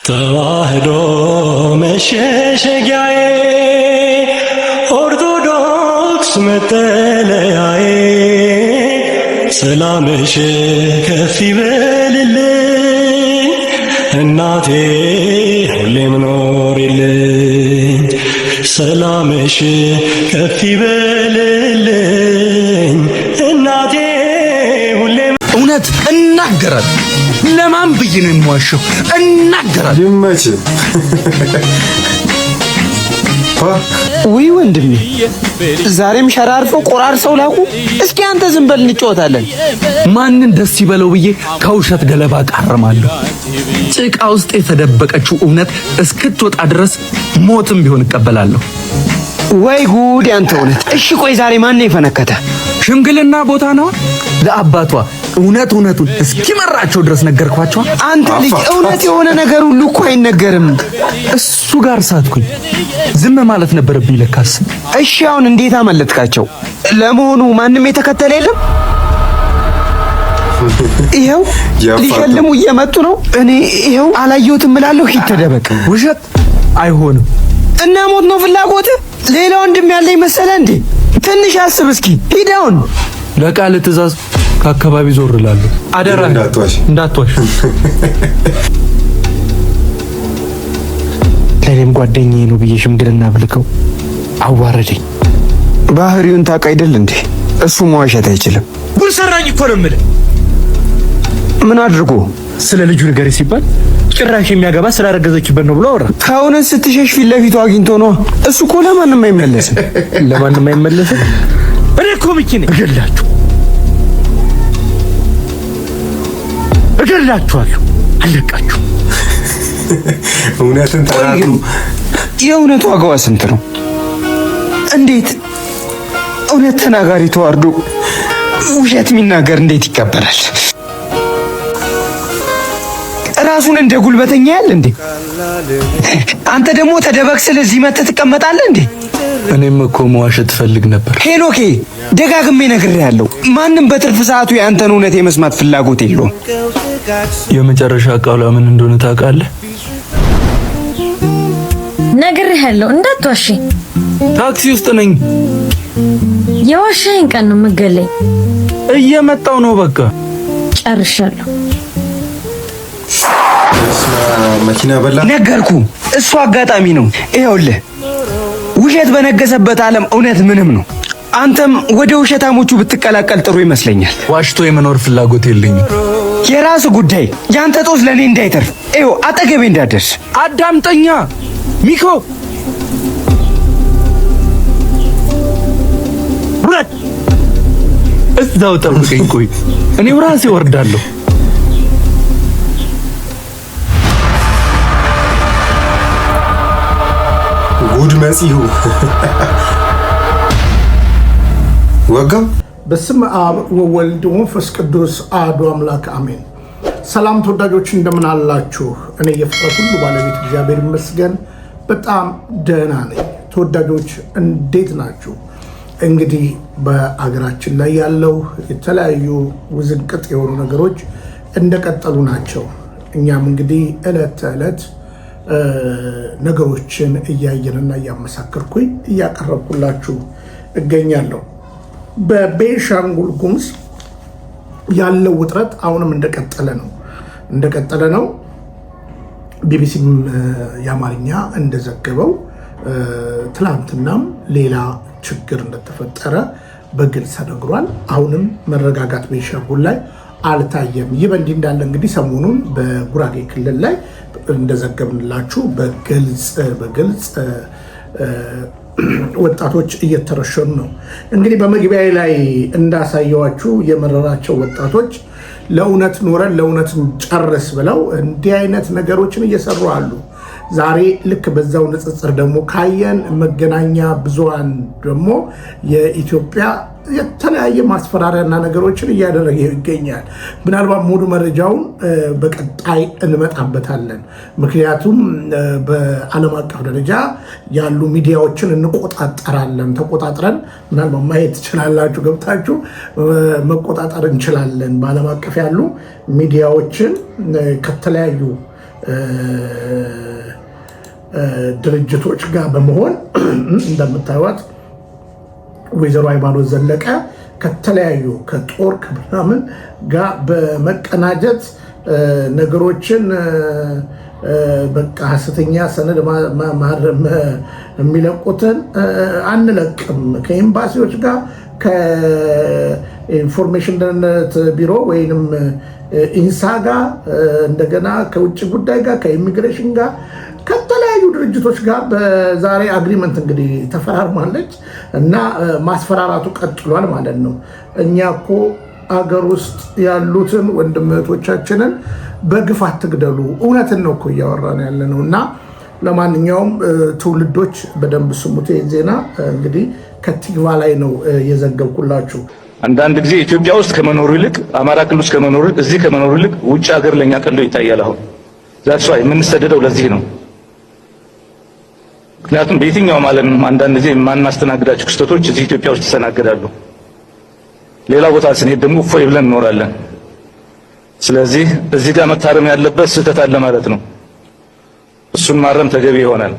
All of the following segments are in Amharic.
ተዋህዶ መሸሸጊያዬ ኦርቶዶክስ መጠለያዬ ሰላምሽ ከፍ ይበልልኝ እናቴ ሁሌም ኖሪልኝ ሰላምሽ ከፍ ይበልልኝ እናቴ ሁሌም እውነት እናገራለሁ። ለማን ብዬ ነው የምዋሸው? እናገራለሁ። ይመች ውይ ወንድሜ ዛሬም ሸራርፈው ቆራርሰው ላኩ። እስኪ አንተ ዝም በል እንጫወታለን። ማንን ደስ ይበለው ብዬ ከውሸት ገለባ ቃርማለሁ። ጭቃ ውስጥ የተደበቀችው እውነት እስክትወጣ ድረስ ሞትም ቢሆን እቀበላለሁ። ወይ ጉድ ያንተ እውነት። እሺ ቆይ ዛሬ ማን ነው የፈነከተ? ሽምግልና ቦታ ነው። ለአባቷ እውነቱን እስኪመራቸው ድረስ ነገርኳቸው። አንተ ልጅ እውነት የሆነ ነገር ሁሉ እኮ አይነገርም። እሱ ጋር ሳትኩኝ ዝም ማለት ነበረብኝ ለካስ። እሺ አሁን እንዴት አመለጥካቸው? ለመሆኑ ማንም የተከተለ የለም? ይሄው ሊሸልሙ እየመጡ ነው። እኔ ይሄው አላየሁትም እላለሁ። ሂድ ተደበቅ። ውሸት አይሆንም። እና ሞት ነው ፍላጎት? ሌላ ወንድም ያለኝ መሰለህ እንዴ? ትንሽ አስብ እስኪ። ሂድ አሁን። ለቃል ትእዛዝ ከአካባቢ ዞር እላለሁ። አደራ እንዳትዋሽ። ለኔም ጓደኛዬ ነው ብዬ ሽምግልና ብልከው አዋረደኝ። ባህሪውን ታውቅ አይደል እንዴ? እሱ መዋሸት አይችልም። ጉድ ሰራኝ እኮ ነው የምልህ። ምን አድርጎ? ስለ ልጁ ንገሪ ሲባል ጭራሽ የሚያገባ ስላረገዘችበት ነው ብሎ አወራ። ከእውነት ስትሸሽ ፊት ለፊቱ አግኝቶ ነው። እሱ እኮ ለማንም አይመለስም። ለማንም አይመለስም። እኔ እኮ ሚኪ ነኝ። እገላችኋለሁ። አለቃችሁ። እውነትን ተናግሩ። የእውነት ዋጋዋ ስንት ነው? እንዴት እውነት ተናጋሪ ተዋርዶ ውሸት የሚናገር እንዴት ይቀበላል? ራሱን እንደ ጉልበተኛ ያለ እንዴ? አንተ ደግሞ ተደበቅ ስለዚህ መተህ ትቀመጣለህ እንዴ? እኔም እኮ መዋሸት ትፈልግ ነበር። ሄኖኬ ደጋግሜ ነግሬሃለሁ። ማንም በትርፍ ሰዓቱ ያንተን እውነት የመስማት ፍላጎት የለውም። የመጨረሻ ቃሏ ምን እንደሆነ ታውቃለህ? ነግሬሃለሁ እንዳትዋሺ። ታክሲ ውስጥ ነኝ። የዋሻዬን ቀን ነው የምገለኝ። እየመጣው ነው። በቃ ጨርሻለሁ። መኪና በላ። ነገርኩ። እሱ አጋጣሚ ነው። ይኸውልህ ውሸት በነገሰበት ዓለም እውነት ምንም ነው። አንተም ወደ ውሸታሞቹ ብትቀላቀል ጥሩ ይመስለኛል። ዋሽቶ የመኖር ፍላጎት የለኝም። የራስ ጉዳይ። ያንተ ጦስ ለኔ እንዳይተርፍ ይኸው አጠገቤ እንዳደርስ። አዳምጠኛ ሚኮ። እዛው ጠብቀኝ። ቆይ እኔው ራሴ ወርዳለሁ። ጉድ መጽሁ ወጋ። በስመ አብ ወወልድ ወመንፈስ ቅዱስ አሐዱ አምላክ አሜን። ሰላም ተወዳጆች እንደምን አላችሁ? እኔ የፍጥረት ሁሉ ባለቤት እግዚአብሔር ይመስገን በጣም ደህና ነኝ። ተወዳጆች እንዴት ናችሁ? እንግዲህ በአገራችን ላይ ያለው የተለያዩ ውዝንቅጥ የሆኑ ነገሮች እንደቀጠሉ ናቸው። እኛም እንግዲህ ዕለት ተዕለት ነገሮችን እያየንና እያመሳከርኩኝ እያቀረብኩላችሁ እገኛለሁ። በቤንሻንጉል ጉሙዝ ያለው ውጥረት አሁንም እንደቀጠለ ነው። ቢቢሲም የአማርኛ እንደዘገበው ትላንትናም ሌላ ችግር እንደተፈጠረ በግልጽ ተነግሯል። አሁንም መረጋጋት ቤንሻንጉል ላይ አልታየም። ይህ በእንዲህ እንዳለ እንግዲህ ሰሞኑን በጉራጌ ክልል ላይ እንደዘገብንላችሁ በግልጽ ወጣቶች እየተረሸኑ ነው። እንግዲህ በመግቢያ ላይ እንዳሳየዋችሁ የመረራቸው ወጣቶች ለእውነት ኖረን ለእውነት ጨርስ ብለው እንዲህ አይነት ነገሮችን እየሰሩ አሉ። ዛሬ ልክ በዛው ንጽጽር ደግሞ ካየን መገናኛ ብዙሃን ደግሞ የኢትዮጵያ የተለያየ ማስፈራሪያና ነገሮችን እያደረገ ይገኛል። ምናልባት ሙሉ መረጃውን በቀጣይ እንመጣበታለን። ምክንያቱም በዓለም አቀፍ ደረጃ ያሉ ሚዲያዎችን እንቆጣጠራለን። ተቆጣጥረን ምናልባት ማየት ትችላላችሁ፣ ገብታችሁ መቆጣጠር እንችላለን። በዓለም አቀፍ ያሉ ሚዲያዎችን ከተለያዩ ድርጅቶች ጋር በመሆን እንደምታዩት ወይዘሮ ሃይማኖት ዘለቀ ከተለያዩ ከጦር ከምናምን ጋር በመቀናጀት ነገሮችን በቃ ሐሰተኛ ሰነድ የሚለቁትን አንለቅም፣ ከኤምባሲዎች ጋር ከኢንፎርሜሽን ደህንነት ቢሮ ወይንም ኢንሳ ጋር እንደገና ከውጭ ጉዳይ ጋር ከኢሚግሬሽን ጋር ከተለያዩ ድርጅቶች ጋር በዛሬ አግሪመንት እንግዲህ ተፈራርማለች እና ማስፈራራቱ ቀጥሏል ማለት ነው። እኛ እኮ አገር ውስጥ ያሉትን ወንድም እህቶቻችንን በግፍ አትግደሉ፣ እውነትን ነው እኮ እያወራን ያለ ነው። እና ለማንኛውም ትውልዶች በደንብ ስሙት። ዜና እንግዲህ ከቲግቫ ላይ ነው የዘገብኩላችሁ። አንዳንድ ጊዜ ኢትዮጵያ ውስጥ ከመኖሩ ይልቅ አማራ ክልል ውስጥ ከመኖሩ ይልቅ እዚህ ከመኖሩ ይልቅ ውጭ ሀገር ለኛ ቀሎ ይታያል። አሁን ዛትስ ዋይ የምንሰደደው ለዚህ ነው። ምክንያቱም በየትኛውም ዓለም አንዳንድ ጊዜ የማናስተናግዳቸው ክስተቶች እዚህ ኢትዮጵያ ውስጥ ይስተናገዳሉ። ሌላ ቦታ ስንሄድ ደግሞ እፎይ ብለን እንኖራለን። ስለዚህ እዚህ ጋር መታረም ያለበት ስህተት አለ ማለት ነው። እሱን ማረም ተገቢ ይሆናል።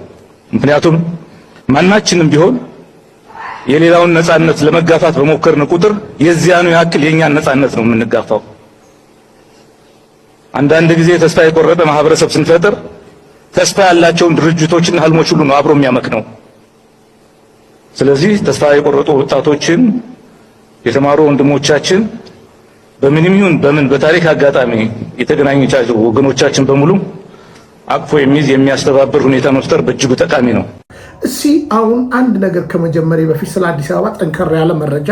ምክንያቱም ማናችንም ቢሆን የሌላውን ነጻነት ለመጋፋት በሞከርን ቁጥር የዚያኑ ያክል የኛን ነጻነት ነው የምንጋፋው። አንዳንድ ጊዜ ተስፋ የቆረጠ ማህበረሰብ ስንፈጥር ተስፋ ያላቸውን ድርጅቶችና ህልሞች ሁሉ ነው አብሮ የሚያመክነው። ስለዚህ ተስፋ የቆረጡ ወጣቶችን፣ የተማሩ ወንድሞቻችን በምንም ይሁን በምን በታሪክ አጋጣሚ የተገናኙቻቸው ወገኖቻችን በሙሉ አቅፎ የሚይዝ የሚያስተባብር ሁኔታ መፍጠር በእጅጉ ጠቃሚ ነው። እስኪ አሁን አንድ ነገር ከመጀመሪያ በፊት ስለ አዲስ አበባ ጠንከር ያለ መረጃ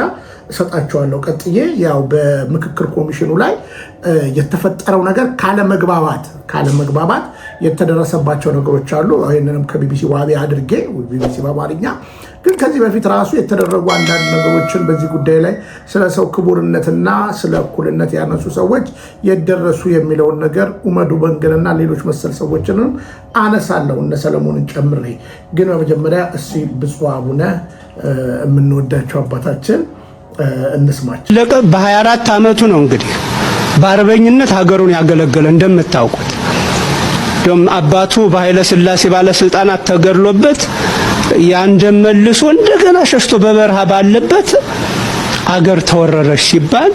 እሰጣቸዋለሁ። ቀጥዬ ያው በምክክር ኮሚሽኑ ላይ የተፈጠረው ነገር ካለመግባባት የተደረሰባቸው ነገሮች አሉ። ይህንንም ከቢቢሲ ዋቢ አድርጌ ቢቢሲ በአማርኛ ግን ከዚህ በፊት ራሱ የተደረጉ አንዳንድ ነገሮችን በዚህ ጉዳይ ላይ ስለ ሰው ክቡርነትና ስለ እኩልነት ያነሱ ሰዎች የደረሱ የሚለውን ነገር ኡመዱ በንገንና ሌሎች መሰል ሰዎችንም አነሳለሁ እነ ሰለሞንን ጨምሬ። ግን በመጀመሪያ እስኪ ብፁዕ አቡነ የምንወዳቸው አባታችን እንስማቸው። በ24 ዓመቱ ነው እንግዲህ በአርበኝነት ሀገሩን ያገለገለ እንደምታውቁት። ደም አባቱ በኃይለ ሥላሴ ባለስልጣናት ተገድሎበት ያን ደም መልሶ እንደገና ሸሽቶ በበረሃ ባለበት አገር ተወረረች ሲባል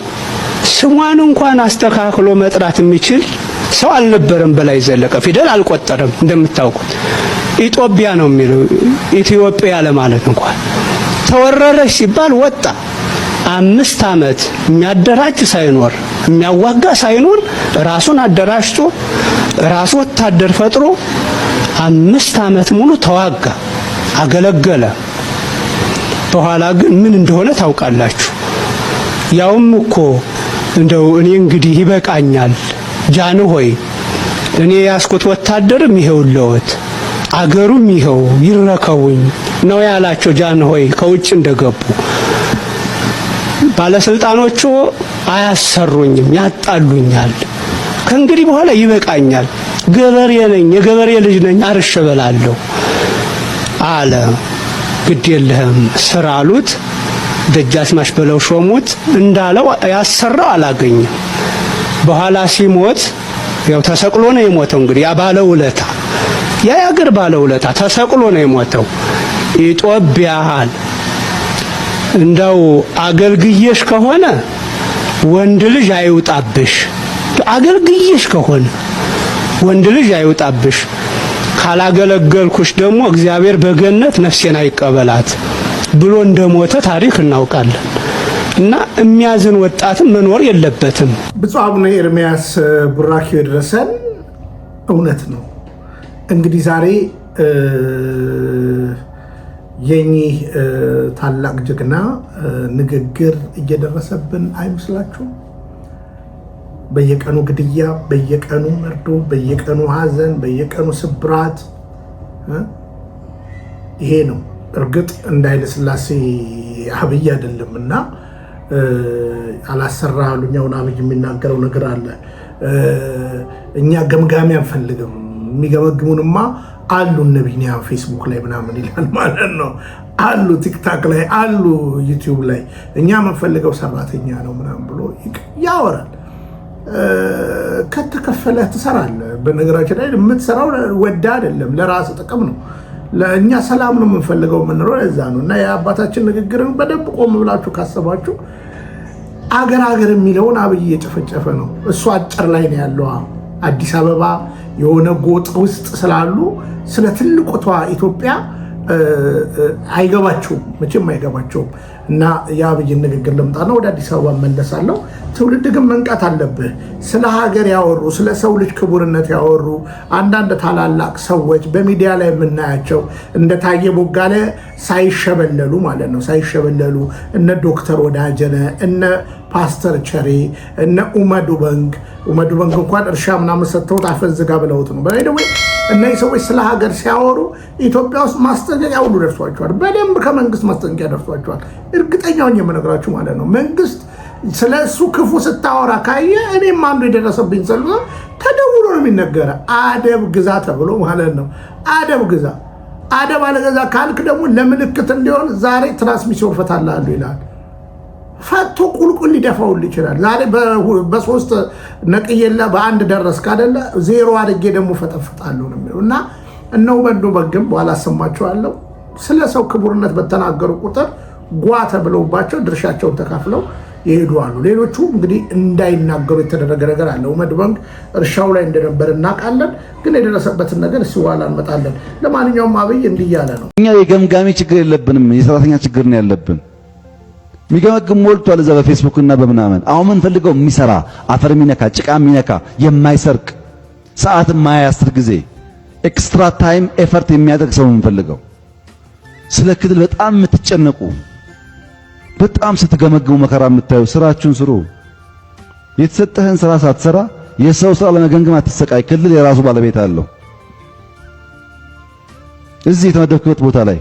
ስሟን እንኳን አስተካክሎ መጥራት የሚችል ሰው አልነበረም። በላይ ዘለቀ ፊደል አልቆጠረም። እንደምታውቁት ኢትዮጵያ ነው የሚለው ኢትዮጵያ ለማለት እንኳን ተወረረች ሲባል ወጣ። 5 ዓመት የሚያደራጅ ሳይኖር የሚያዋጋ ሳይኖር ራሱን አደራጅቶ ራሱ ወታደር ፈጥሮ 5 ዓመት ሙሉ ተዋጋ፣ አገለገለ። በኋላ ግን ምን እንደሆነ ታውቃላችሁ። ያውም እኮ እንደው እኔ እንግዲህ ይበቃኛል ጃንሆይ፣ እኔ ያስኩት ወታደርም ይሄውልዎት አገሩም ይሄው ይረከቡኝ ነው ያላቸው ጃንሆይ ከውጭ እንደገቡ። ባለስልጣኖቹ አያሰሩኝም፣ ያጣሉኛል፣ ከእንግዲህ በኋላ ይበቃኛል፣ ገበሬ ነኝ፣ የገበሬ ልጅ ነኝ፣ አርሸበላለሁ አለ። ግድ የለህም ስራ አሉት። ደጃዝማች በለው ሾሙት። እንዳለው ያሰራው አላገኘም። በኋላ ሲሞት ያው ተሰቅሎ ነው የሞተው። እንግዲህ ያ ባለውለታ ያ ያገር ባለውለታ ተሰቅሎ ነው የሞተው። ኢትዮጵያል እንዳው አገልግየሽ ከሆነ ወንድ ልጅ አይውጣብሽ፣ አገልግየሽ ከሆነ ወንድ ልጅ አይውጣብሽ፣ ካላገለገልኩሽ ደግሞ እግዚአብሔር በገነት ነፍሴን አይቀበላት ብሎ እንደሞተ ታሪክ እናውቃለን። እና የሚያዝን ወጣትም መኖር የለበትም። ብፁዕ አቡነ ኤርምያስ ቡራኪው የደረሰን እውነት ነው። እንግዲህ ዛሬ የኚህ ታላቅ ጀግና ንግግር እየደረሰብን አይመስላችሁም? በየቀኑ ግድያ፣ በየቀኑ መርዶ፣ በየቀኑ ሐዘን፣ በየቀኑ ስብራት ይሄ ነው። እርግጥ እንደ ኃይለ ሥላሴ አብይ አይደለምና አላሰራ አሉኛውን አብይ የሚናገረው ነገር አለ። እኛ ገምጋሚ አንፈልግም፣ የሚገመግሙንማ አሉ እነ ቢኒያም ፌስቡክ ላይ ምናምን ይላል ማለት ነው፣ አሉ ቲክታክ ላይ አሉ፣ ዩቲዩብ ላይ። እኛ የምንፈልገው ሰራተኛ ነው ምናምን ብሎ ያወራል። ከተከፈለህ ትሰራለህ። በነገራችን ላይ የምትሰራው ወዳ አይደለም፣ ለራስ ጥቅም ነው። ለእኛ ሰላም ነው የምንፈልገው የምንለው ለዛ ነው። እና የአባታችን ንግግርን በደንብ ቆም ብላችሁ ካሰባችሁ አገር የሚለውን አብይ እየጨፈጨፈ ነው። እሱ አጭር ላይ ነው ያለው። አዲስ አበባ የሆነ ጎጥ ውስጥ ስላሉ ስለ ትልቁቷ ኢትዮጵያ አይገባቸውም፣ መቼም አይገባቸውም። እና የአብይን ንግግር ልምጣና ወደ አዲስ አበባ መለሳለሁ። ትውልድ ግን መንቃት አለብህ። ስለ ሀገር ያወሩ፣ ስለ ሰው ልጅ ክቡርነት ያወሩ አንዳንድ ታላላቅ ሰዎች በሚዲያ ላይ የምናያቸው እንደ ታየ ቦጋለ ሳይሸበለሉ ማለት ነው፣ ሳይሸበለሉ እነ ዶክተር ወዳጀነ፣ እነ ፓስተር ቸሬ፣ እነ ኡመዱ በንግ እንኳን እርሻ ምናምን ሰጥተውት አፈዝጋ ብለውት ነው። በላይ እነዚህ ሰዎች ስለ ሀገር ሲያወሩ ኢትዮጵያ ውስጥ ማስጠንቀቂያ ሁሉ ደርሷቸዋል። በደንብ ከመንግስት ማስጠንቀቂያ ደርሷቸዋል። እርግጠኛውን የምነግራችሁ ማለት ነው። መንግስት ስለ እሱ ክፉ ስታወራ ካየ እኔም አንዱ የደረሰብኝ ሰልፍ ተደውሎ ነው የሚነገረ። አደብ ግዛ ተብሎ ማለት ነው። አደብ ግዛ። አደብ አለገዛ ካልክ ደግሞ ለምልክት እንዲሆን ዛሬ ትራንስሚሽን ፈታላለሁ ይላል። ፈቶ ቁልቁል ሊደፋውል ይችላል። ዛሬ በሶስት ነቅየላ በአንድ ደረስክ አይደለ? ዜሮ አድርጌ ደግሞ ፈጠፍጣለሁ ነው የሚለው እና እነው በዶ በግም በኋላ አሰማቸዋለሁ። ስለ ሰው ክቡርነት በተናገሩ ቁጥር ጓ ተብለውባቸው ድርሻቸውን ተካፍለው ይሄዱ አሉ። ሌሎቹ እንግዲህ እንዳይናገሩ የተደረገ ነገር አለ። ኡመድ ባንክ እርሻው ላይ እንደነበር እናውቃለን፣ ግን የደረሰበትን ነገር ሲዋላ እንመጣለን። ለማንኛውም አብይ እንዲህ ያለ ነው። እኛ የገምጋሚ ችግር የለብንም፣ የሰራተኛ ችግር ነው ያለብን። የሚገመግም ሞልቷል እዛ በፌስቡክ እና በምናምን። አሁን ምን ፈልገው የሚሰራ አፈር የሚነካ ጭቃ የሚነካ የማይሰርቅ ሰዓት የማያስር ጊዜ ኤክስትራ ታይም ኤፈርት የሚያደርግ ሰው ምን ፈልገው። ስለ ክልል በጣም የምትጨነቁ በጣም ስትገመግሙ መከራ የምታዩ ስራችሁን ስሩ። የተሰጠህን ስራ ሳትሰራ የሰው ስራ ለመገምገም አትሰቃይ። ክልል የራሱ ባለቤት አለው። እዚህ የተመደብክበት ቦታ ላይ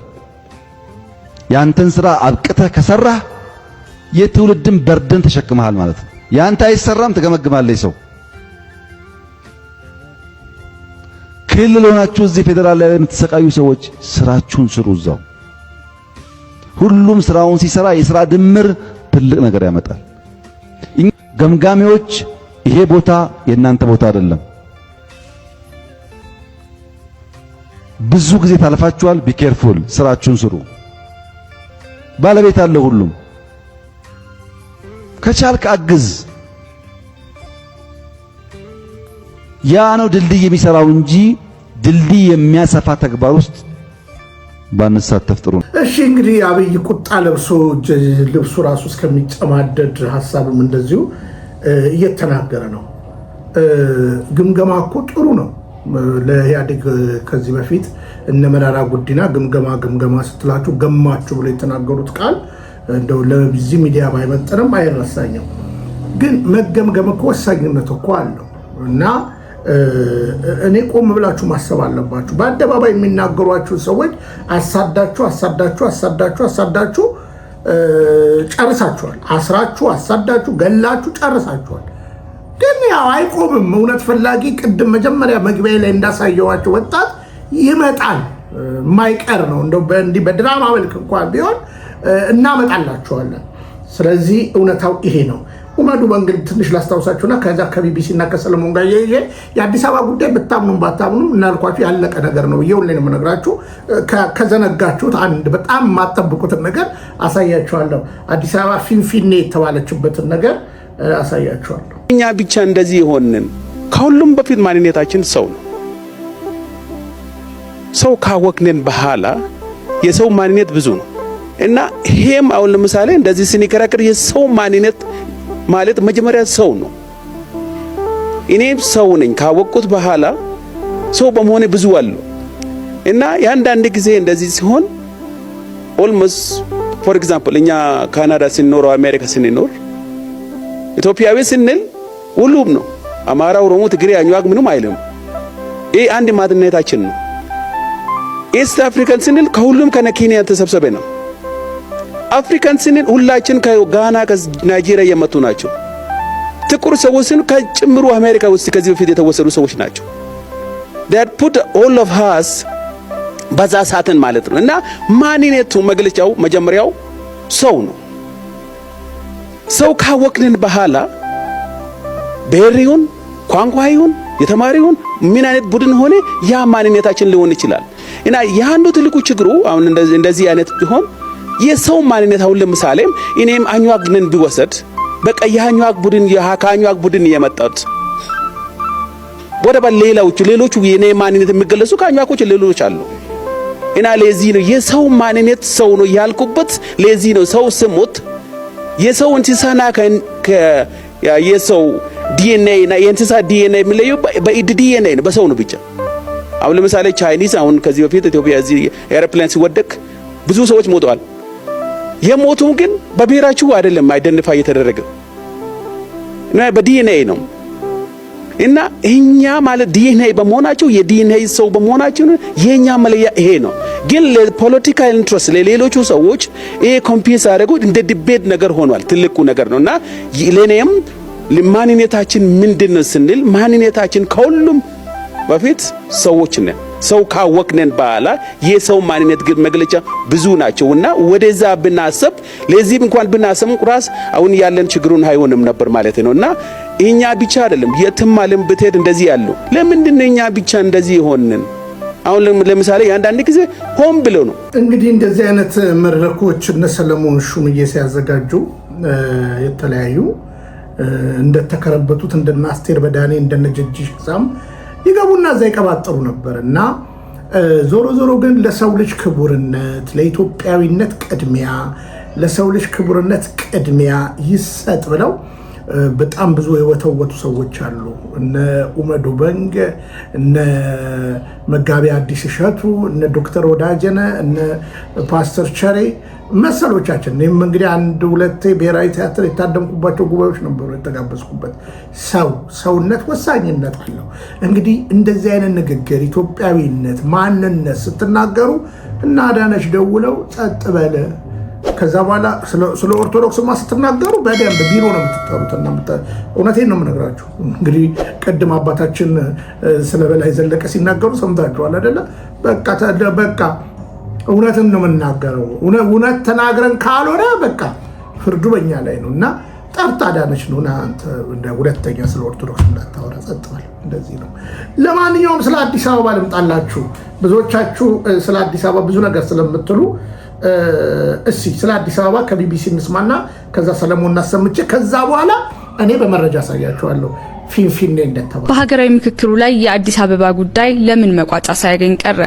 ያንተን ስራ አብቅተህ ከሰራህ የትውልድን በርደን ተሸክመሃል ማለት ነው። ያንተ አይሰራም ትገመግማለህ። ሰው ክልል ሆናችሁ እዚህ ፌደራል ላይ የምትሰቃዩ ሰዎች ስራችሁን ስሩ እዛው። ሁሉም ስራውን ሲሰራ የሥራ ድምር ትልቅ ነገር ያመጣል። ገምጋሚዎች ይሄ ቦታ የእናንተ ቦታ አይደለም። ብዙ ጊዜ ታለፋችኋል። ቢኬርፉል ስራችሁን ስሩ። ባለቤት አለ ሁሉም። ከቻልክ አግዝ። ያ ነው ድልድይ የሚሰራው እንጂ ድልድይ የሚያሰፋ ተግባር ውስጥ ባንሳተፍ ጥሩ ነው። እሺ እንግዲህ አብይ ቁጣ ለብሶ ልብሱ ራሱ እስከሚጨማደድ ሀሳብም እንደዚሁ እየተናገረ ነው። ግምገማ እኮ ጥሩ ነው። ለኢህአዴግ ከዚህ በፊት እነ መራራ ጉዲና ግምገማ ስትላችሁ ገማችሁ ብሎ የተናገሩት ቃል እንደው ለዚህ ሚዲያ ባይመጥንም አይረሳኝም። ግን መገምገም እኮ ወሳኝነት እኮ አለው እና እኔ ቆም ብላችሁ ማሰብ አለባችሁ። በአደባባይ የሚናገሯችሁ ሰዎች አሳዳችሁ ጨርሳችኋል። አስራችሁ አሳዳችሁ ገላችሁ ጨርሳችኋል። ግን ያው አይቆምም። እውነት ፈላጊ ቅድም መጀመሪያ መግቢያ ላይ እንዳሳየዋችሁ ወጣት ይመጣል፣ የማይቀር ነው። እንደው እንዲህ በድራማ መልክ እንኳን ቢሆን እናመጣላችኋለን። ስለዚህ እውነታው ይሄ ነው። ኡመዱ በእንግዲህ ትንሽ ላስታውሳችሁና ከዛ ከቢቢሲ እና ከሰለሞን ጋር የአዲስ አበባ ጉዳይ ብታምኑም ባታምኑም እናልኳችሁ ያለቀ ነገር ነው። ይኸውልህ ነው የምነግራችሁ። ከዘነጋችሁት አንድ በጣም የማጠብቁትን ነገር አሳያችኋለሁ። አዲስ አበባ ፊንፊኔ የተባለችበትን ነገር አሳያችኋለሁ። እኛ ብቻ እንደዚህ የሆንን ከሁሉም በፊት ማንነታችን ሰው ነው። ሰው ካወቅነን በኋላ የሰው ማንነት ብዙ ነው እና ይሄም አሁን ለምሳሌ እንደዚህ ስንከራከር የሰው ማንነት ማለት መጀመሪያ ሰው ነው። እኔም ሰው ነኝ ካወቅኩት በኋላ ሰው በመሆኔ ብዙ አሉ እና ያንዳንድ ጊዜ እንደዚህ ሲሆን ኦልሞስት ፎር ኤግዛምፕል እኛ ካናዳ ስንኖር አሜሪካ ስንኖር ኢትዮጵያዊ ስንል ሁሉም ነው። አማራ፣ ኦሮሞ፣ ትግሬ፣ አኝዋክ ምንም አይልም። ይሄ አንድ ማንነታችን ነው። ኢስት አፍሪካን ስንል ከሁሉም ከኬንያ ተሰብስበ ነው። አፍሪካን ስንል ሁላችን ከጋና ከናይጄሪያ የመጡ ናቸው። ጥቁር ሰዎችን ከጭምሩ አሜሪካ ውስጥ ከዚህ በፊት የተወሰዱ ሰዎች ናቸው። that put all of us በዛ ሳትን ማለት ነው እና ማንነቱ መግለጫው መጀመሪያው ሰው ነው። ሰው ካወቅንን በኋላ ብሔር ይሁን ቋንቋ ይሁን የተማሪ ይሁን ምን አይነት ቡድን ሆነ ያ ማንነታችን ሊሆን ይችላል። እና ያንዱ ትልቁ ችግሩ አሁን እንደዚህ አይነት ቢሆን የሰው ማንነት አሁን ለምሳሌ እኔም አኝዋክ ነን ቢወሰድ በቃ የአኝዋክ ቡድን የመጣት ወደ ሌሎቹ የኔ ማንነት የሚገለጹ ከአኝዋኮች ሌሎች አሉ። እና ለዚህ ነው የሰው ማንነት ሰው ነው ያልኩበት። ለዚህ ነው ሰው ስሞት የሰው እንስሳና የሰው ዲኤንኤ እና የእንስሳ ዲኤንኤ የሚለየው በዲኤንኤ ነው፣ በሰው ነው ብቻ። አሁን ለምሳሌ ቻይኒዝ አሁን ከዚህ በፊት ኢትዮጵያ እዚህ ኤሮፕላን ሲወደቅ ብዙ ሰዎች ሞተዋል። የሞቱ ግን በብሔራቸው አይደለም አይደንቲፋይ የተደረገው እና በዲኤንኤ ነው። እና እኛ ማለት ዲኤንኤ በመሆናቸው የዲኤንኤ ሰው በመሆናቸው የኛ መለያ ይሄ ነው። ግን ለፖለቲካል ኢንትረስት ለሌሎቹ ሰዎች ይሄ ኮምፒውተር አደረጉት እንደ ዲቤት ነገር ሆኗል። ትልቁ ነገር ነውና ለኔም ማንነታችን ምንድነው ስንል ማንነታችን ከሁሉም በፊት ሰዎች ነን። ሰው ካወቅነን በኋላ የሰው ማንነት ግን መግለጫ ብዙ ናቸውና ወደዛ ብናስብ ለዚህ እንኳን ብናስብ ቁራስ አሁን ያለን ችግሩን አይሆንም ነበር ማለት ነውና እኛ ብቻ አይደለም የትም ዓለም ብትሄድ እንደዚህ ያለው ለምንድን ነው እኛ ብቻ እንደዚህ ሆነን? አሁን ለምሳሌ አንዳንድ ጊዜ ሆን ብለው ነው እንግዲህ እንደዚህ አይነት መድረኮች እነ ሰለሞን ሹምዬ ሲያዘጋጁ የተለያዩ እንደተከረበቱት እንደነ አስቴር በዳኔ እንደነ ጀጅ ሽዛም ይገቡና እዛ ይቀባጥሩ ነበር እና ዞሮ ግን ለሰው ልጅ ክቡርነት ለኢትዮጵያዊነት ቅድሚያ ለሰው ልጅ ክቡርነት ቅድሚያ ይሰጥ ብለው በጣም ብዙ የወተወቱ ሰዎች አሉ። እነ ኡመዱ በንገ እነ መጋቢ አዲስ እሸቱ እነ ዶክተር ወዳጀነ እነ ፓስተር ቸሬ መሰሎቻችን። እኔም እንግዲህ አንድ ሁለቴ ብሔራዊ ቲያትር የታደምኩባቸው ጉባኤዎች ነበሩ የተጋበዝኩበት። ሰውነት ወሳኝነት አለው። እንግዲህ እንደዚህ አይነት ንግግር ኢትዮጵያዊነት ማንነት ስትናገሩ እና አዳነች ደውለው ጸጥ በለ ከዛ በኋላ ስለ ኦርቶዶክስማ ስትናገሩ በደንብ ቢሮ ነው የምትጠሩት። እና እውነቴን ነው የምነግራችሁ። እንግዲህ ቀድም አባታችን ስለ በላይ ዘለቀ ሲናገሩ ሰምታችኋል አይደለ? በቃ እውነትን ነው የምናገረው። እውነት ተናግረን ካልሆነ በቃ ፍርዱ በእኛ ላይ ነው። እና ጠርታ አዳነች ነው አንተ እንደ ሁለተኛ ስለ ኦርቶዶክስ እንዳታወራ ጸጥ በል። እንደዚህ ነው። ለማንኛውም ስለ አዲስ አበባ ልምጣላችሁ። ብዙዎቻችሁ ስለ አዲስ አበባ ብዙ ነገር ስለምትሉ እስቲ ስለ አዲስ አበባ ከቢቢሲ እንስማና ከዛ ሰለሞን እናሰምቼ ከዛ በኋላ እኔ በመረጃ አሳያችኋለሁ። ፊንፊኔ እንደተባለ በሀገራዊ ምክክሩ ላይ የአዲስ አበባ ጉዳይ ለምን መቋጫ ሳያገኝ ቀረ?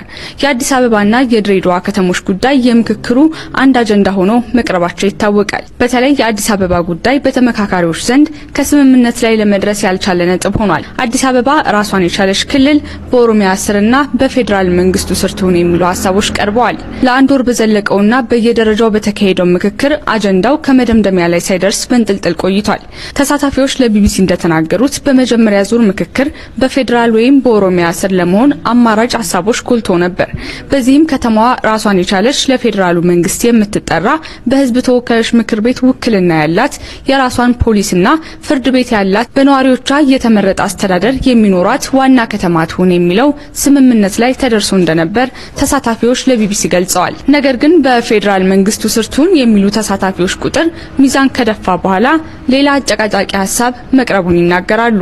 የአዲስ አበባና የድሬዳዋ ከተሞች ጉዳይ የምክክሩ አንድ አጀንዳ ሆኖ መቅረባቸው ይታወቃል። በተለይ የአዲስ አበባ ጉዳይ በተመካካሪዎች ዘንድ ከስምምነት ላይ ለመድረስ ያልቻለ ነጥብ ሆኗል። አዲስ አበባ ራሷን የቻለች ክልል በኦሮሚያ ስርና በፌዴራል መንግስቱ ስር ትሁን የሚሉ ሀሳቦች ቀርበዋል። ለአንድ ወር በዘለቀውና በየደረጃው በተካሄደው ምክክር አጀንዳው ከመደምደሚያ ላይ ሳይደርስ በንጥልጥል ቆይቷል። ተሳታፊዎች ለቢቢሲ እንደተናገሩት በመጀመሪያ ዙር ምክክር በፌዴራል ወይም በኦሮሚያ ስር ለመሆን አማራጭ ሀሳቦች ጎልቶ ነበር። በዚህም ከተማዋ ራሷን የቻለች ለፌዴራሉ መንግስት የምትጠራ በህዝብ ተወካዮች ምክር ቤት ውክልና ያላት የራሷን ፖሊስና ፍርድ ቤት ያላት በነዋሪዎቿ የተመረጠ አስተዳደር የሚኖራት ዋና ከተማ ትሁን የሚለው ስምምነት ላይ ተደርሶ እንደነበር ተሳታፊዎች ለቢቢሲ ገልጸዋል። ነገር ግን በፌዴራል መንግስቱ ስር ትሁን የሚሉ ተሳታፊዎች ቁጥር ሚዛን ከደፋ በኋላ ሌላ አጨቃጫቂ ሀሳብ መቅረቡን ይናገራሉ።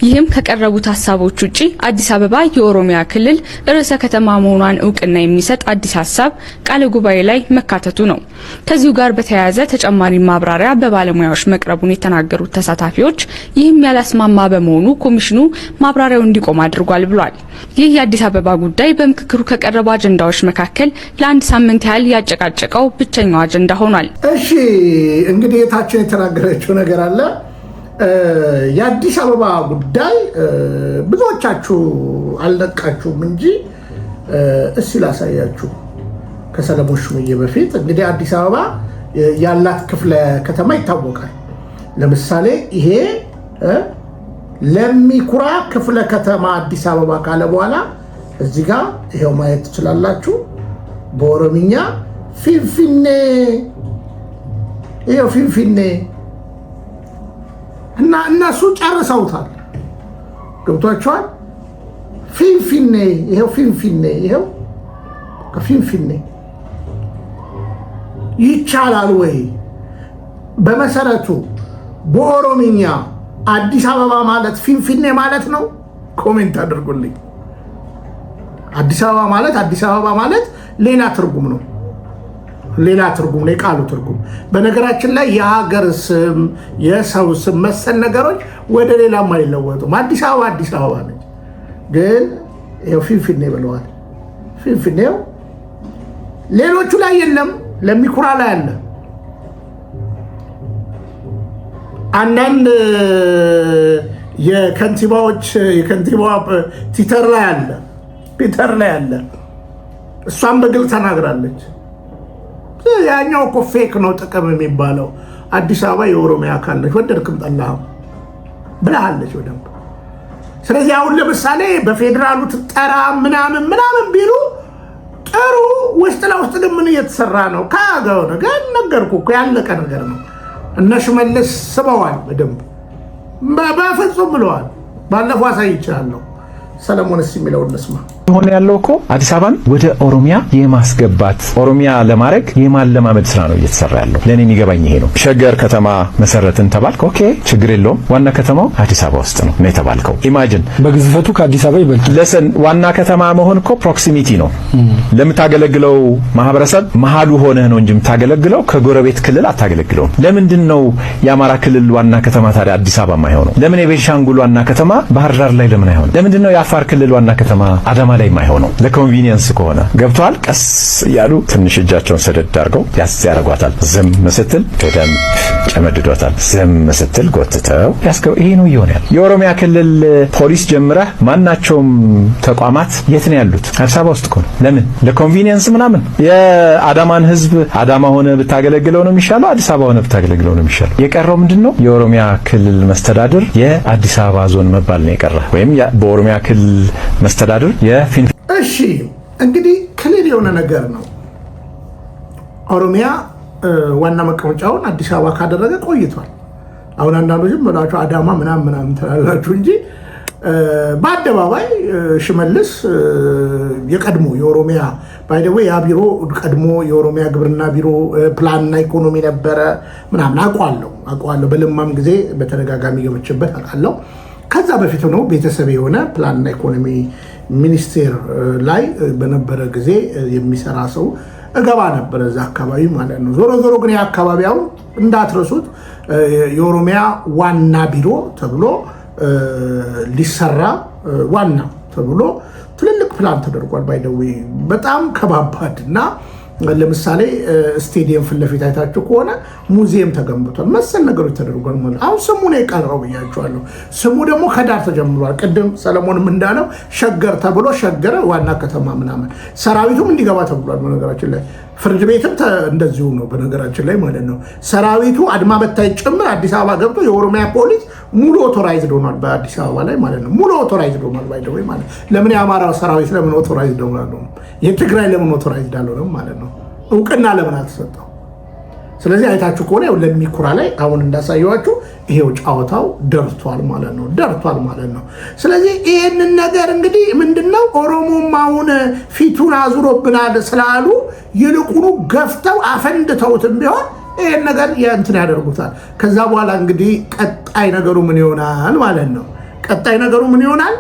ይህም ከቀረቡት ሀሳቦች ውጪ አዲስ አበባ የኦሮሚያ ክልል ርዕሰ ከተማ መሆኗን እውቅና የሚሰጥ አዲስ ሀሳብ ቃለ ጉባኤ ላይ መካተቱ ነው። ከዚሁ ጋር በተያያዘ ተጨማሪ ማብራሪያ በባለሙያዎች መቅረቡን የተናገሩት ተሳታፊዎች ይህም ያላስማማ በመሆኑ ኮሚሽኑ ማብራሪያው እንዲቆም አድርጓል ብሏል። ይህ የአዲስ አበባ ጉዳይ በምክክሩ ከቀረቡ አጀንዳዎች መካከል ለአንድ ሳምንት ያህል ያጨቃጨቀው ብቸኛው አጀንዳ ሆኗል። እሺ እንግዲህ የታችን የተናገረችው ነገር አለ። የአዲስ አበባ ጉዳይ ብዙዎቻችሁ አልነቃችሁም እንጂ እስቲ ላሳያችሁ። ከሰለሞን ሹምዬ በፊት እንግዲህ አዲስ አበባ ያላት ክፍለ ከተማ ይታወቃል። ለምሳሌ ይሄ ለሚኩራ ክፍለ ከተማ አዲስ አበባ ካለ በኋላ እዚህ ጋር ይሄው ማየት ትችላላችሁ። በኦሮምኛ ፊንፊኔ፣ ይሄው ፊንፊኔ እና እነሱ ጨርሰውታል። ገብቷቸዋል። ፊንፊኔ ይሄው ፊንፊኔ ይሄው ፊንፊኔ ይቻላል ወይ? በመሰረቱ በኦሮምኛ አዲስ አበባ ማለት ፊንፊኔ ማለት ነው? ኮሜንት አድርጉልኝ። አዲስ አበባ ማለት ሌላ ትርጉም ነው። ሌላ ትርጉም ነው የቃሉ ትርጉም። በነገራችን ላይ የሀገር ስም የሰው ስም መሰል ነገሮች ወደ ሌላም አይለወጡም። አዲስ አበባ ነች። ግን ይኸው ፊንፊኔ ብለዋል። ፊንፊኔው ሌሎቹ ላይ የለም፣ ለሚኩራ ላይ አለ። አንዳንድ የከንቲባዋ ትዊተር ላይ አለ። እሷም በግልጽ ተናግራለች። ያኛው እኮ ፌክ ነው ጥቅም የሚባለው። አዲስ አበባ የኦሮሚያ አካል ነች፣ ወደድክም ጠላህም ብላለች በደንብ። ስለዚህ አሁን ለምሳሌ በፌዴራሉ ትጠራ ምናምን ቢሉ ጥሩ፣ ውስጥ ለውስጥ ግን ምን እየተሰራ ነው? ካገው ነገር ነገርኩ እኮ ያለቀ ነገር ነው። እነ ሽመልስ ስበዋል በደንብ በፍጹም ብለዋል። ባለፈው አሳይቻለሁ። ሰለሞንስ የሚለውን እንስማ። ሆነ ያለው እኮ አዲስ አበባን ወደ ኦሮሚያ የማስገባት ኦሮሚያ ለማድረግ የማለማመድ ስራ ነው እየተሰራ ያለው። ለኔ የሚገባኝ ይሄ ነው። ሸገር ከተማ መሰረትን ተባልክ፣ ኦኬ ችግር የለውም። ዋና ከተማው አዲስ አበባ ውስጥ ነው የተባልከው። ኢማጂን በግዝፈቱ ከአዲስ አበባ ይበልጥ። ለሰን ዋና ከተማ መሆን እኮ ፕሮክሲሚቲ ነው። ለምታገለግለው ማህበረሰብ መሃሉ ሆነህ ነው እንጂ የምታገለግለው ከጎረቤት ክልል አታገለግለውም። ለምንድን ነው የአማራ ክልል ዋና ከተማ ታዲያ አዲስ አበባ ማይሆነው? ለምን የቤንሻንጉል ዋና ከተማ ባህር ዳር ላይ ለምን አይሆንም? ለምንድን ነው የአፋር ክልል ዋና ከተማ አዳማ ላይ የማይሆነው? ለኮንቪኒየንስ ከሆነ ገብቷል። ቀስ እያሉ ትንሽ እጃቸውን ሰደድ አድርገው ያረጓታል። ዝም ስትል በደንብ ጨመድዷታል። ዝም ስትል ጎትተው ያስገው። ይሄ ነው እየሆነ ያለው። የኦሮሚያ ክልል ፖሊስ ጀምረህ ማናቸውም ተቋማት የት ነው ያሉት? አዲስ አበባ ውስጥ እኮ ነው። ለምን? ለኮንቪኒየንስ ምናምን። የአዳማን ህዝብ አዳማ ሆነ ብታገለግለው ነው የሚሻለው? አዲስ አበባ ሆነ ብታገለግለው ነው የሚሻለው? የቀረው ምንድነው? የኦሮሚያ ክልል መስተዳድር የአዲስ አበባ ዞን መባል ነው የቀረ፣ ወይም በኦሮሚያ ክልል መስተዳድር የፊን እሺ እንግዲህ ክልል የሆነ ነገር ነው። ኦሮሚያ ዋና መቀመጫውን አዲስ አበባ ካደረገ ቆይቷል። አሁን አንዳንዶችም ብላችሁ አዳማ ምናምን ትላላችሁ እንጂ በአደባባይ ሽመልስ የቀድሞ የኦሮሚያ ባይደዌ ያ ቢሮ ቀድሞ የኦሮሚያ ግብርና ቢሮ ፕላንና ኢኮኖሚ ነበረ ምናምን አውቀዋለሁ። በለማም ጊዜ በተደጋጋሚ ገብቼበት አውቃለሁ። ከዛ በፊት ነው ቤተሰብ የሆነ ፕላንና ኢኮኖሚ ሚኒስቴር ላይ በነበረ ጊዜ የሚሰራ ሰው እገባ ነበር እዛ አካባቢ ማለት ነው። ዞሮ ግን የአካባቢው እንዳትረሱት የኦሮሚያ ዋና ቢሮ ተብሎ ሊሰራ ዋና ተብሎ ትልልቅ ፕላን ተደርጓል። ባይደዌ በጣም ከባባድ እና ለምሳሌ ስቴዲየም ፊት ለፊት አይታችሁ ከሆነ ሙዚየም ተገንብቷል። መሰል ነገሮች ተደርጓል ማለት አሁን ስሙ ነው የቀረው ብያችኋለሁ። ስሙ ደግሞ ከዳር ተጀምሯል። ቅድም ሰለሞንም እንዳለው ሸገር ተብሎ ሸገር ዋና ከተማ ምናምን ሰራዊቱም እንዲገባ ተብሏል። በነገራችን ላይ ፍርድ ቤትም እንደዚሁ ነው በነገራችን ላይ ማለት ነው። ሰራዊቱ አድማ በታይ ጭምር አዲስ አበባ ገብቶ የኦሮሚያ ፖሊስ ሙሉ ኦቶራይዝድ ሆኗል በአዲስ አበባ ላይ ማለት ነው። ሙሉ ኦቶራይዝድ ሆኗል ባይደው ማለት ለምን የአማራ ሰራዊት ለምን ኦቶራይዝድ ሆኗል? የትግራይ ለምን ኦቶራይዝድ አልሆነም ማለት ነው? እውቅና ለምን አልተሰጠው? ስለዚህ አይታችሁ ከሆነ ያው ለሚኩራ ላይ አሁን እንዳሳየዋችሁ ይሄው ጫወታው ደርቷል ማለት ነው። ስለዚህ ይሄንን ነገር እንግዲህ ምንድነው ኦሮሞም አሁን ፊቱን አዙሮብናል ስላሉ ይልቁኑ ገፍተው አፈንድተውትም ቢሆን ይሄን ነገር እንትን ያደርጉታል። ከዛ በኋላ እንግዲህ ቀጣይ ነገሩ ምን ይሆናል ማለት ነው? ቀጣይ ነገሩ ምን ይሆናል?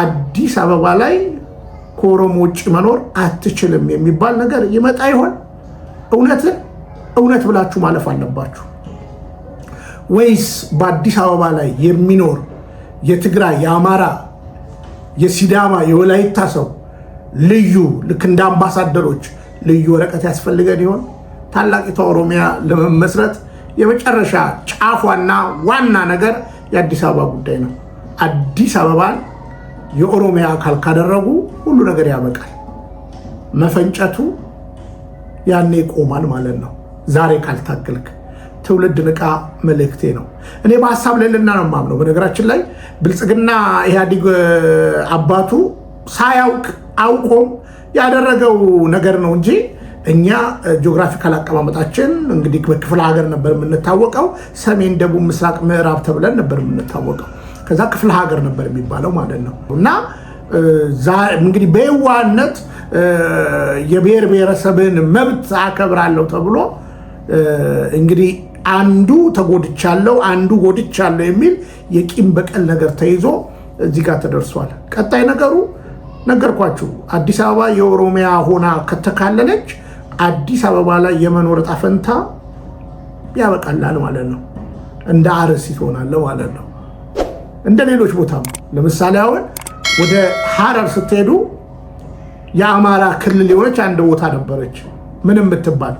አዲስ አበባ ላይ ከኦሮሞ ውጭ መኖር አትችልም የሚባል ነገር ይመጣ ይሆን? እውነት ብላችሁ ማለፍ አለባችሁ ወይስ በአዲስ አበባ ላይ የሚኖር የትግራይ፣ የአማራ፣ የሲዳማ፣ የወላይታ ሰው ልዩ ልክ እንደ አምባሳደሮች ልዩ ወረቀት ያስፈልገን ይሆን? ታላቂቷ ኦሮሚያ ለመመስረት የመጨረሻ ጫፏና ዋና ነገር የአዲስ አበባ ጉዳይ ነው። አዲስ አበባን የኦሮሚያ አካል ካደረጉ ሁሉ ነገር ያበቃል። መፈንጨቱ ያኔ ይቆማል ማለት ነው። ዛሬ ካልታገልክ ትውልድ ንቃ መልእክቴ ነው። እኔ በሀሳብ ልልና ነው የማምነው። በነገራችን ላይ ብልጽግና ኢህአዴግ አባቱ ሳያውቅ አውቆም ያደረገው ነገር ነው እንጂ እኛ ጂኦግራፊካል አቀማመጣችን እንግዲህ በክፍለ ሀገር ነበር የምንታወቀው። ሰሜን፣ ደቡብ፣ ምስራቅ፣ ምዕራብ ተብለን ነበር የምንታወቀው። ከዛ ክፍለ ሀገር ነበር የሚባለው ማለት ነው። እና እንግዲህ በየዋህነት የብሔር ብሔረሰብን መብት አከብራለሁ ተብሎ እንግዲህ አንዱ ተጎድቻለሁ አንዱ ጎድቻለሁ የሚል የቂም በቀል ነገር ተይዞ እዚህ ጋር ተደርሷል። ቀጣይ ነገሩ ነገርኳችሁ። አዲስ አበባ የኦሮሚያ ሆና ከተካለለች አዲስ አበባ ላይ የመኖር ዕጣ ፈንታ ያበቃላል ማለት ነው። እንደ አርሲ ትሆናለህ ማለት ነው። እንደ ሌሎች ቦታም ለምሳሌ አሁን ወደ ሐረር ስትሄዱ የአማራ ክልል የሆነች አንድ ቦታ ነበረች ምንም ብትባል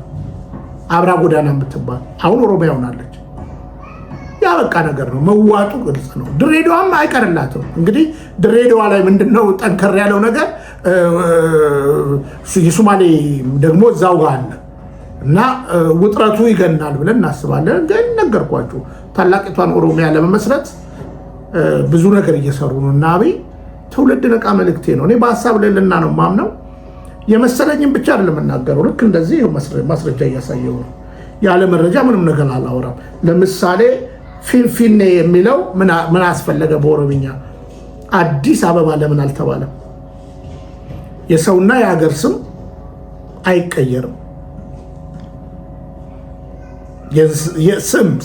አብራ ጎዳና ብትባል አሁን ኦሮሚያ ሆናለች። ያበቃ ነገር ነው። መዋጡ ግልጽ ነው። ድሬዳዋም አይቀርላትም። እንግዲህ ድሬዳዋ ላይ ምንድነው ጠንከር ያለው ነገር የሶማሌ ደግሞ እዛው ጋር አለ እና ውጥረቱ ይገናል ብለን እናስባለን። ግን ነገርኳችሁ ታላቂቷን ኦሮሚያ ለመመስረት ብዙ ነገር እየሰሩ ነው እና አብይ ትውልድ ነቃ መልእክቴ ነው። እኔ በሀሳብ ልልና ነው ማምነው የመሰለኝም ብቻ አይደለም የምናገረው። ልክ እንደዚህ ማስረጃ እያሳየው ነው። ያለ መረጃ ምንም ነገር አላወራም። ለምሳሌ ፊንፊኔ የሚለው ምን አስፈለገ? በኦሮምኛ አዲስ አበባ ለምን አልተባለም? የሰውና የሀገር ስም አይቀየርም።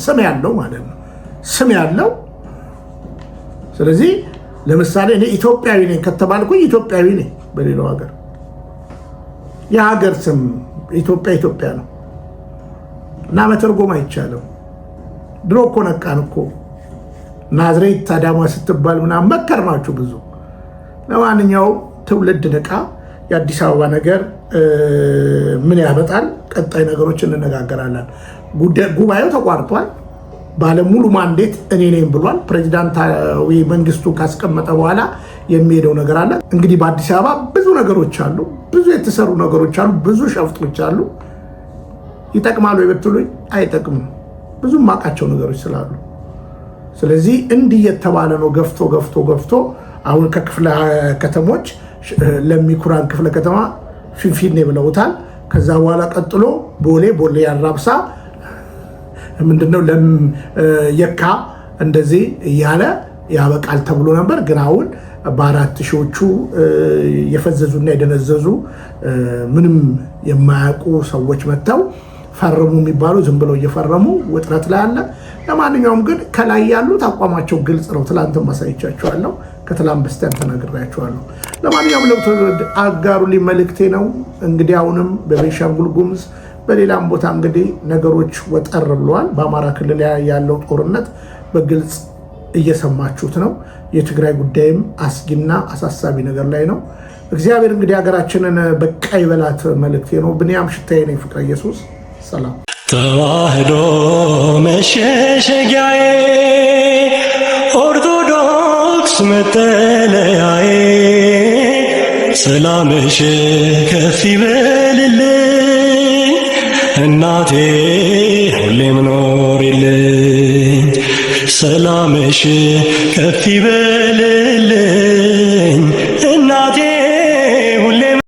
ስም ያለው ማለት ነው። ስም ያለው ስለዚህ ለምሳሌ እኔ ኢትዮጵያዊ ነኝ ከተባልኩኝ ኢትዮጵያዊ ነኝ። በሌላው ሀገር የሀገር ስም ኢትዮጵያ ነው እና መተርጎም አይቻልም። ድሮ እኮ ነቃን እኮ ናዝሬት አዳማ ስትባል ምናምን መከርናችሁ ብዙ። ለማንኛውም ትውልድ ነቃ። የአዲስ አበባ ነገር ምን ያመጣል? ቀጣይ ነገሮች እንነጋገራለን። ጉባኤው ተቋርጧል። ባለሙሉ ማንዴት እኔ ነኝ ብሏል። ፕሬዚዳንታዊ መንግስቱ ካስቀመጠ በኋላ የሚሄደው ነገር አለ። እንግዲህ በአዲስ አበባ ብዙ ነገሮች አሉ፣ ብዙ የተሰሩ ነገሮች አሉ፣ ብዙ ሸፍጦች አሉ። ይጠቅማሉ ብትሉኝ አይጠቅሙም። ብዙ ማቃቸው ነገሮች ስላሉ ስለዚህ እንዲህ የተባለ ነው። ገፍቶ አሁን ከክፍለ ከተሞች ለሚኩራን ክፍለ ከተማ ፊንፊኔ ብለውታል። ከዛ በኋላ ቀጥሎ ቦሌ አራብሳ ምንድነው የካ እንደዚህ እያለ ያበቃል ተብሎ ነበር። ግን አሁን በአራት ሺዎቹ የፈዘዙና የደነዘዙ ምንም የማያውቁ ሰዎች መጥተው ፈረሙ የሚባሉ ዝም ብለው እየፈረሙ ውጥረት ላይ አለ። ለማንኛውም ግን ከላይ ያሉት አቋማቸው ግልጽ ነው። ትላንትም ማሳይቻችኋለሁ፣ ከትላንት በስቲያም ተናግሬያችኋለሁ። ለማንኛውም ለውጥ አጋሩልኝ መልእክቴ ነው። እንግዲህ አሁንም በቤንሻንጉል ጉሙዝ በሌላም ቦታ እንግዲህ ነገሮች ወጠር ብለዋል። በአማራ ክልል ያለው ጦርነት በግልጽ እየሰማችሁት ነው። የትግራይ ጉዳይም አስጊና አሳሳቢ ነገር ላይ ነው። እግዚአብሔር እንግዲህ ሀገራችንን በቃ ይበላት መልእክቴ ነው። ብንያም ሽታዬ ነኝ። ፍቅረ ኢየሱስ ሰላም። ተዋህዶ መሸሸጊያዬ ኦርቶዶክስ መጠለያዬ ሰላምሽ ከፍ ይበልልኝ እናቴ ሁሌም ኖሪልኝ ሰላምሽ ከፍ ይበልልኝ